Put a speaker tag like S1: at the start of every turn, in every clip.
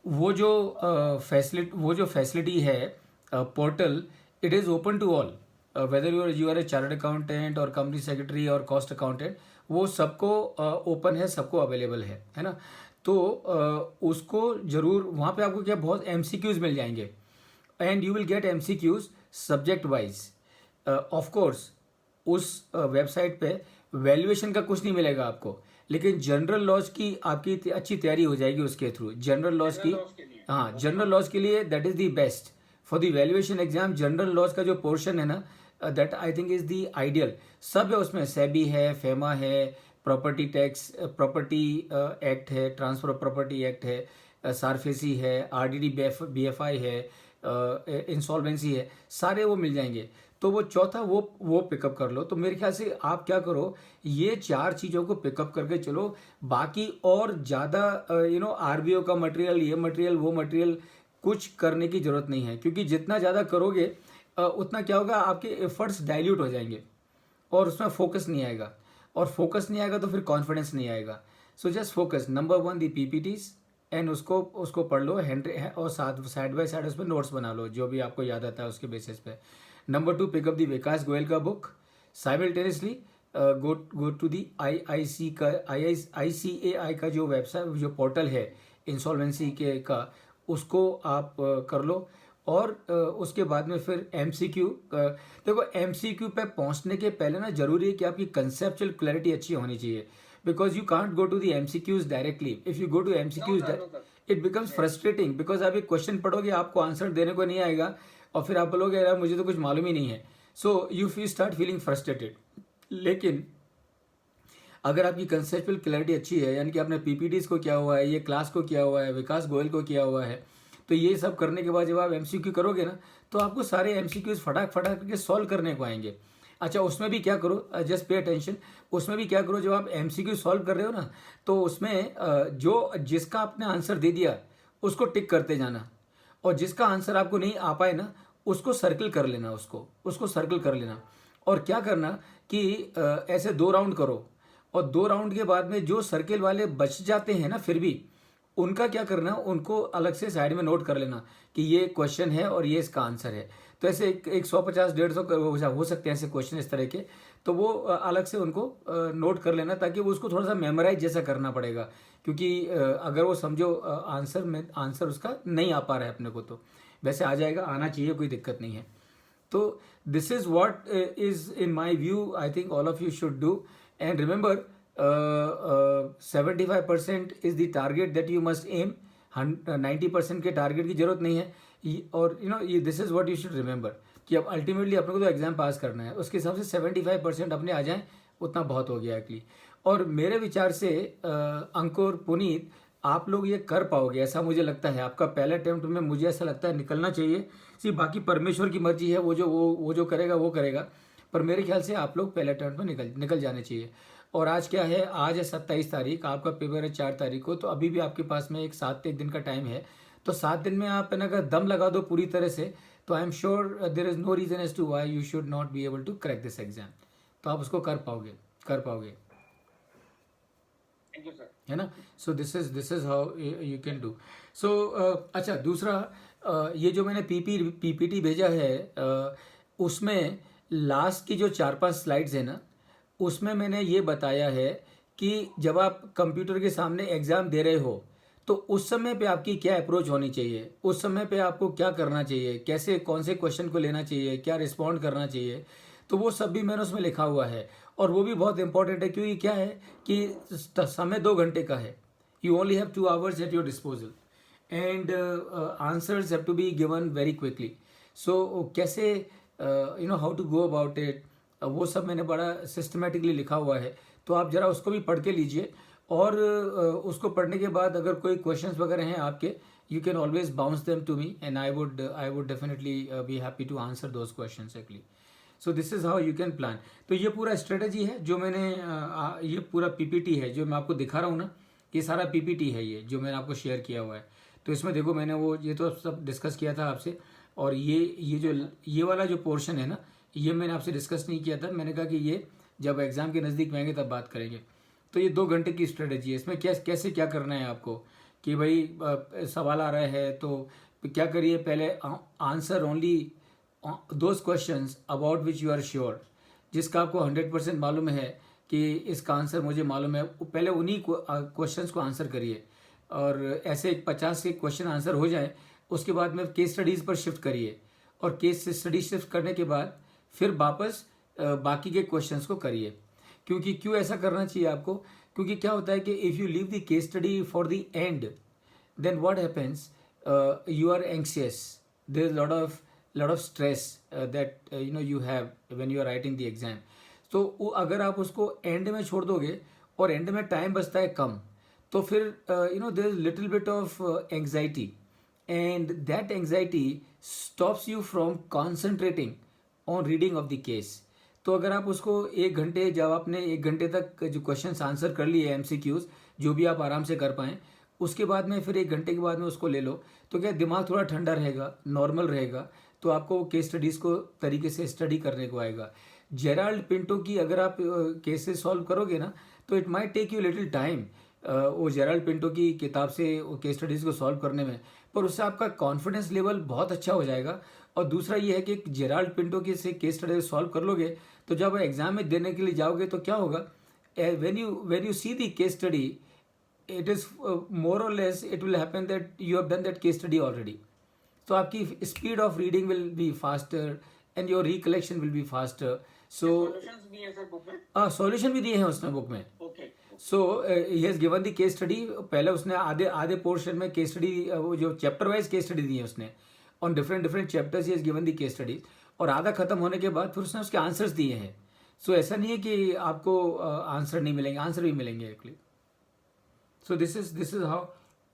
S1: वो जो फैसिलिटी है portal, it is open to all, whether you are a chartered accountant और company secretary और कॉस्ट अकाउंटेंट, वो सबको ओपन है, सबको अवेलेबल है ना। तो उसको ज़रूर, वहाँ पे आपको क्या बहुत एमसीक्यूज मिल जाएंगे, and you will get MCQs subject wise. Of course उस वेबसाइट पे वैल्यूएशन का कुछ नहीं मिलेगा आपको, लेकिन जनरल लॉज की आपकी अच्छी तैयारी हो जाएगी उसके थ्रू। जनरल लॉज की, हाँ, जनरल लॉज के लिए that is the best for the valuation exam. General laws का जो पोर्शन है ना, that I think is the ideal. सब है उसमें, सेबी है, फेमा है, प्रॉपर्टी टैक्स, प्रॉपर्टी एक्ट है, ट्रांसफर ऑफ प्रॉपर्टी एक्ट है, सारफेसी है, आरडीडी बीएफआई है, इंसॉल्वेंसी है, सारे वो मिल जाएंगे। तो वो चौथा वो पिकअप कर लो। तो मेरे ख्याल से आप क्या करो, ये 4 चीज़ों को पिकअप करके चलो। बाकी और ज़्यादा आरबीओ का मटेरियल, ये मटेरियल, वो मटेरियल कुछ करने की ज़रूरत नहीं है, क्योंकि जितना ज़्यादा करोगे उतना क्या होगा, आपके एफर्ट्स डाइल्यूट हो जाएंगे और उसमें फोकस नहीं आएगा, और फोकस नहीं आएगा तो फिर कॉन्फिडेंस नहीं आएगा। So just focus, number 1 the PPTs, and उसको पढ़ लो और साथ साइड बाय साइड उसमें नोट्स बना लो जो भी आपको याद आता है उसके बेसिस पे। Number 2, pick up the Vikas Goyal का book. Simultaneously go to the ICAI का जो वेबसाइट, जो पोर्टल है इंसॉल्वेंसी के का, उसको आप कर लो। और उसके बाद में फिर एमसीक्यू, देखो एमसीक्यू पे पहुंचने के पहले ना जरूरी है कि आपकी कंसेप्चुअल क्लैरिटी अच्छी होनी चाहिए, because you can't go to the MCQs directly. If you go to MCQs it becomes frustrating, because आप एक क्वेश्चन पढ़ोगे, आपको आंसर देने को नहीं आएगा और फिर आप बोलोगे यार मुझे तो कुछ मालूम ही नहीं है। So you start feeling frustrated. लेकिन अगर आपकी कंसेप्चुअल क्लैरिटी अच्छी है, यानी कि आपने पीपीटीज को किया हुआ है, ये क्लास को किया हुआ है, विकास गोयल को किया हुआ है, तो ये सब करने के बाद जब आप एमसीक्यू करोगे ना, तो आपको सारे एमसीक्यूज फटाक फटाक करके सॉल्व करने को आएंगे। अच्छा, उसमें भी क्या करो, जस्ट पे अटेंशन, उसमें भी क्या करो, जब आप एमसीक्यू सॉल्व कर रहे हो ना, तो उसमें जो जिसका आपने आंसर दे दिया उसको टिक करते जाना, और जिसका आंसर आपको नहीं आ पाए ना, उसको सर्कल कर लेना, उसको सर्कल कर लेना। और क्या करना कि ऐसे 2 राउंड करो, और 2 राउंड के बाद में जो सर्किल वाले बच जाते हैं ना, फिर भी उनका क्या करना, उनको अलग से साइड में नोट कर लेना कि ये क्वेश्चन है और ये इसका आंसर है। तो ऐसे एक 150-150 हो सकते हैं ऐसे क्वेश्चन इस तरह के, तो वो अलग से उनको नोट कर लेना, ताकि वो उसको थोड़ा सा मेमोराइज जैसा करना पड़ेगा, क्योंकि अगर वो समझो आंसर उसका नहीं आ पा रहा है अपने को, तो वैसे आ जाएगा, आना चाहिए, कोई दिक्कत नहीं है। तो this is what is in my view, I think all of you should do, and remember 75% is the target that you must aim. 90% के टारगेट की जरूरत नहीं है। और ये this is what you should remember, कि अब अल्टीमेटली अपने को तो एग्जाम पास करना है, उसके हिसाब से 75% अपने आ जाएं, उतना बहुत हो गया एक्चुअली। और मेरे विचार से अंकुर, पुनीत, आप लोग ये कर पाओगे ऐसा मुझे लगता है। आपका पहले अटेम्प्ट में मुझे ऐसा लगता है निकलना चाहिए। सिर्फ बाकी परमेश्वर की मर्जी है, वो जो करेगा वो करेगा, पर मेरे ख्याल से आप लोग पहले अटेम्प्ट में निकल जाने चाहिए। और आज क्या है, आज है 27 तारीख, आपका पेपर है 4 तारीख को, तो अभी भी आपके पास में एक 7 दिन का टाइम है। तो 7 दिन में आप है ना अगर दम लगा दो पूरी तरह से, तो I am sure there is no reason as to why you should not be able to crack this exam. तो आप उसको कर पाओगे, है ना। So this is how you can do. So अच्छा, दूसरा ये जो मैंने पीपीटी भेजा है, उसमें लास्ट की जो 4-5 स्लाइड्स है ना, उसमें मैंने ये बताया है कि जब आप कंप्यूटर के सामने एग्ज़ाम दे रहे हो, तो उस समय पे आपकी क्या अप्रोच होनी चाहिए, उस समय पे आपको क्या करना चाहिए, कैसे कौन से क्वेश्चन को लेना चाहिए, क्या रिस्पॉन्ड करना चाहिए, तो वो सब भी मैंने उसमें लिखा हुआ है। और वो भी बहुत इंपॉर्टेंट है, क्योंकि क्या है कि समय 2 घंटे का है, you only have 2 hours at your disposal, and answers have to be given very quickly. So कैसे how to go about it, वो सब मैंने बड़ा सिस्टमेटिकली लिखा हुआ है। तो आप ज़रा उसको भी पढ़ के लीजिए, और उसको पढ़ने के बाद अगर कोई क्वेश्चंस वगैरह हैं आपके, you can always bounce them to me, and I would definitely be happy to answer those questions actually. So this is how you can plan. तो ये पूरा स्ट्रेटजी है जो मैंने ये पूरा पीपीटी है जो मैं आपको दिखा रहा हूँ ना, ये सारा पीपीटी है ये जो मैंने आपको शेयर किया हुआ है। तो इसमें देखो मैंने वो ये तो सब डिस्कस किया था आपसे, और ये वाला जो पोर्शन है ना, ये मैंने आपसे डिस्कस नहीं किया था। मैंने कहा कि ये जब एग्ज़ाम के नज़दीक में आएंगे तब बात करेंगे। तो ये 2 घंटे की स्ट्रेटजी है, इसमें कैसे क्या करना है आपको, कि भाई सवाल आ रहा है तो क्या करिए, पहले answer only those questions about which you are sure, जिसका आपको 100% मालूम है कि इसका आंसर मुझे मालूम है, पहले उन्हीं क्वेश्चंस को आंसर करिए। और ऐसे 50 के क्वेश्चन आंसर हो जाए, उसके बाद में केस स्टडीज़ पर शिफ्ट करिए, और केस स्टडी शिफ्ट करने के बाद फिर वापस बाकी के क्वेश्चंस को करिए। क्योंकि क्यों ऐसा करना चाहिए आपको, क्योंकि क्या होता है कि if you leave the case study for the end, then what happens, you are anxious, there is lot of stress that you have when you are writing the exam. तो अगर आप उसको एंड में छोड़ दोगे और एंड में time बचता है कम, तो फिर there is little bit of anxiety, and that anxiety stops you from concentrating on reading of the case. तो अगर आप उसको 1 घंटे, जब आपने 1 घंटे तक जो क्वेश्चन आंसर कर लिए MCQs, जो भी आप आराम से कर पाएँ, उसके बाद में फिर 1 घंटे के बाद में उसको ले लो, तो क्या दिमाग थोड़ा ठंडा रहेगा, नॉर्मल रहेगा, तो आपको केस स्टडीज़ को तरीके से स्टडी करने को आएगा। जेराल्ड पिंटो की अगर आप केसेस सॉल्व करोगे ना, तो it might take you little time वो जेराल्ड पिंटो की किताब से केस स्टडीज़ को सॉल्व करने में, पर उससे आपका कॉन्फिडेंस लेवल बहुत अच्छा हो जाएगा। और दूसरा ये है कि जेराल्ड पिंटो की से केस स्टडी सॉल्व कर लोगे, तो जब एग्जाम में देने के लिए जाओगे तो क्या होगा, when you see the case study, it is more or less it will happen that you have done that case study already. तो आपकी speed of reading will be faster and your recollection will be faster. So
S2: solutions भी है sir book में?
S1: Solution भी दिए हैं उसने book में।
S2: Okay.
S1: So he has given the case study. पहले उसने आधे पोर्शन में केस स्टडी, वो जो चैप्टर वाइज केस स्टडी दी है उसने, on different chapters he has given the case study, और आधा खत्म होने के बाद फिर उसने उसके आंसर्स दिए हैं। सो ऐसा नहीं है कि आपको आंसर नहीं मिलेंगे, आंसर भी मिलेंगे actually. So this is how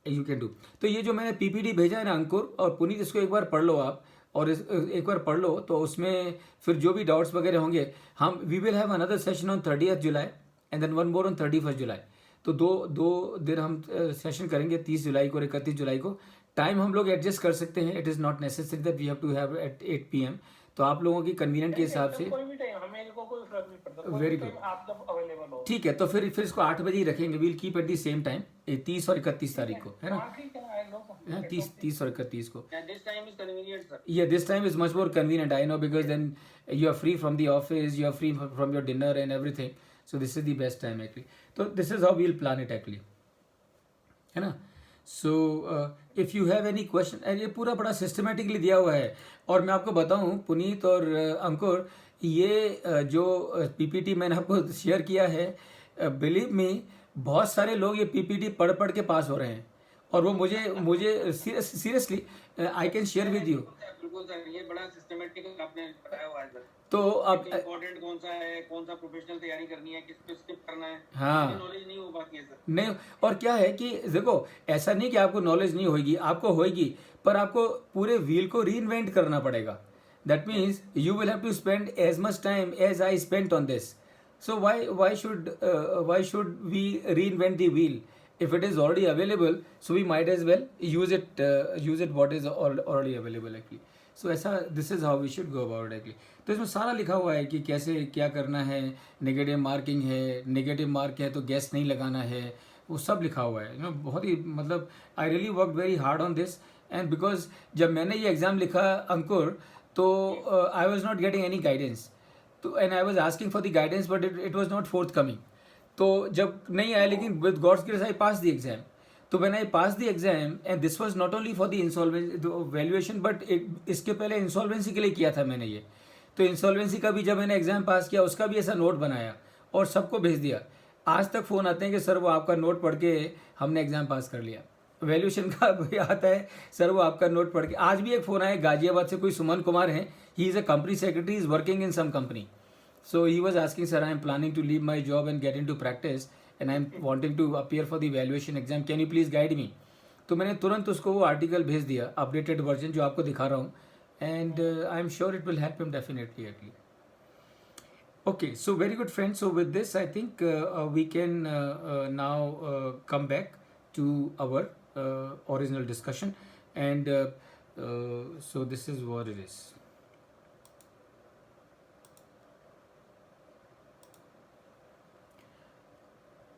S1: you can do. तो ये जो मैंने पीपीटी भेजा है ना अंकुर और पुनीत, इसको एक बार पढ़ लो आप, और एक बार पढ़ लो, तो उसमें फिर जो भी डाउट्स वगैरह होंगे, हम we will have another session on 30th July and then one more on 31st July. तो दो दिन हम सेशन करेंगे, 30 जुलाई को और 31 जुलाई को। टाइम हम लोग एडजस्ट कर सकते हैं, it is not necessary that we have to have at 8 PM। तो आप लोगों की कन्वीनियंट के हिसाब से
S2: कोई भी टाइम, हमें को कोई फर्क नहीं पड़ता,
S1: वेरी गुड,
S2: आप जब अवेलेबल हो।
S1: ठीक है। तो फिर इसको 8 बजे ही रखेंगे, we'll keep at the same time, 30 और 31 तारीख को, है ना? 30 और 31 को।
S2: This time is convenient sir.
S1: Yeah, this time is much more convenient, I know, because then you are free from the office, you are free from your dinner and everything. So this is the best time actually. So this is how we'll plan it actually, है ना? So if you have any question, ये पूरा बड़ा systematically दिया हुआ है। और मैं आपको बताऊं पुनीत और अंकुर, ये जो पीपीटी मैंने आपको शेयर किया है, बिलीव मी, बहुत सारे लोग ये पीपीटी पढ़ के पास हो रहे हैं, और वो मुझे seriously I can share with you.
S2: बिल्कुल सर, ये बड़ा सिस्टमैटिक आपने बताया हुआ है सर।
S1: तो अब
S2: इम्पोर्टेंट कौन सा है, कौन सा प्रोफेशनल तैयारी करनी है, किस पे स्किप करना है,
S1: हाँ,
S2: नॉलेज नहीं हो पाती है सर।
S1: नहीं, और क्या है कि देखो, ऐसा नहीं कि आपको नॉलेज नहीं होगी, आपको होगी, पर आपको पूरे व्हील को री इन्वेंट करना पड़ेगा। That means you will have to spend as much time as I spent on this. So why should we reinvent the wheel if it is already available? So we might as well use it what is already available actually. So ऐसा this is how we should go about it actually. तो इसमें सारा लिखा हुआ है कि कैसे क्या करना है, नेगेटिव मार्किंग है, नेगेटिव मार्क है तो गैस नहीं लगाना है, वो सब लिखा हुआ है। बहुत ही, मतलब I really work very hard on this, and because जब मैंने ये एग्ज़ाम लिखा अंकुर, तो I was not getting any guidance, तो and I was asking for the guidance, but it was not forthcoming. तो जब नहीं आया, लेकिन with God's grace I pass the exam. तो when I pass the exam, and this was not only for the insolvency valuation, but इसके पहले insolvency के लिए किया था मैंने ये। तो इंसॉल्वेंसी का भी जब मैंने एग्जाम पास किया, उसका भी ऐसा नोट बनाया और सबको भेज दिया। आज तक फ़ोन आते हैं कि सर वो आपका नोट पढ़ के हमने एग्ज़ाम पास कर लिया। वैल्यूएशन का भी आता है, सर वो आपका नोट पढ़ के। आज भी एक फ़ोन आया गाजियाबाद से, कोई सुमन कुमार हैं, he is a company secretary, is working in some company. So he was asking, sir, I am planning to leave my job and get into practice, and I am wanting to appear for the evaluation exam. Can you please guide me? तो मैंने तुरंत उसको वो article भेज दिया, updated version जो आपको दिखा रहा हूँ, and I am sure it will help him definitely actually. Okay, so very good friends. So with this, I think we can now come back to our original discussion, and so this is what it is.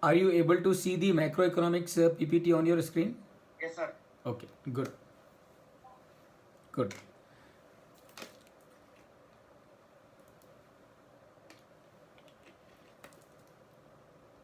S1: Are you able to see the macroeconomics PPT on your screen?
S2: Yes sir
S1: okay, good good.